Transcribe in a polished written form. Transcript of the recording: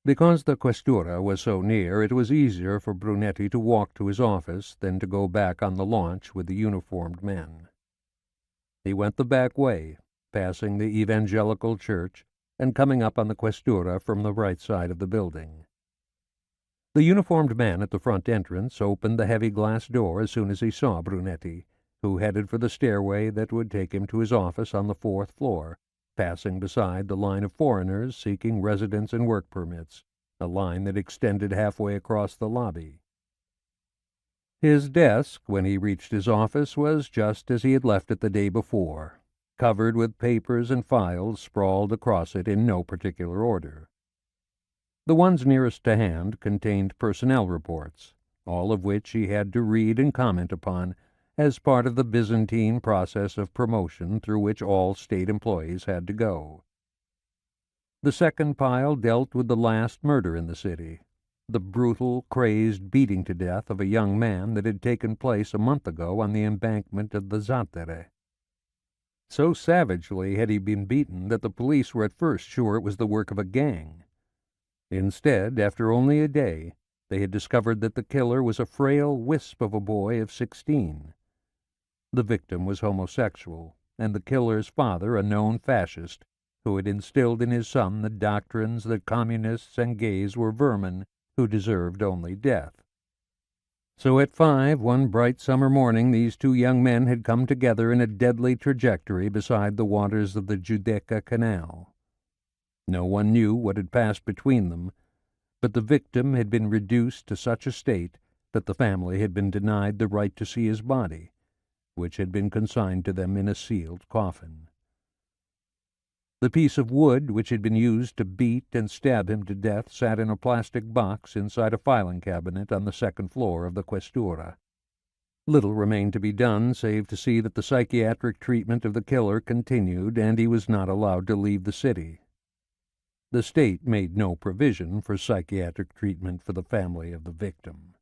Because the questura was so near, it was easier for Brunetti to walk to his office than to go back on the launch with the uniformed men. He went the back way, passing the evangelical church and coming up on the questura from the right side of the building. The uniformed man at the front entrance opened the heavy glass door as soon as he saw Brunetti, who headed for the stairway that would take him to his office on the 4th floor, passing beside the line of foreigners seeking residence and work permits, a line that extended halfway across the lobby. His desk, when he reached his office, was just as he had left it the day before, covered with papers and files sprawled across it in no particular order. The ones nearest to hand contained personnel reports, all of which he had to read and comment upon as part of the Byzantine process of promotion through which all state employees had to go. The second pile dealt with the last murder in the city, the brutal, crazed beating to death of a young man that had taken place a month ago on the embankment of the Zattere. So savagely had he been beaten that the police were at first sure it was the work of a gang. Instead, after only a day, they had discovered that the killer was a frail wisp of a boy of 16. The victim was homosexual, and the killer's father a known fascist who had instilled in his son the doctrines that communists and gays were vermin who deserved only death. So at 5 one bright summer morning these two young men had come together in a deadly trajectory beside the waters of the Giudecca Canal. No one knew what had passed between them, but the victim had been reduced to such a state that the family had been denied the right to see his body, which had been consigned to them in a sealed coffin. The piece of wood which had been used to beat and stab him to death sat in a plastic box inside a filing cabinet on the 2nd floor of the questura. Little remained to be done save to see that the psychiatric treatment of the killer continued, and he was not allowed to leave the city. The state made no provision for psychiatric treatment for the family of the victim.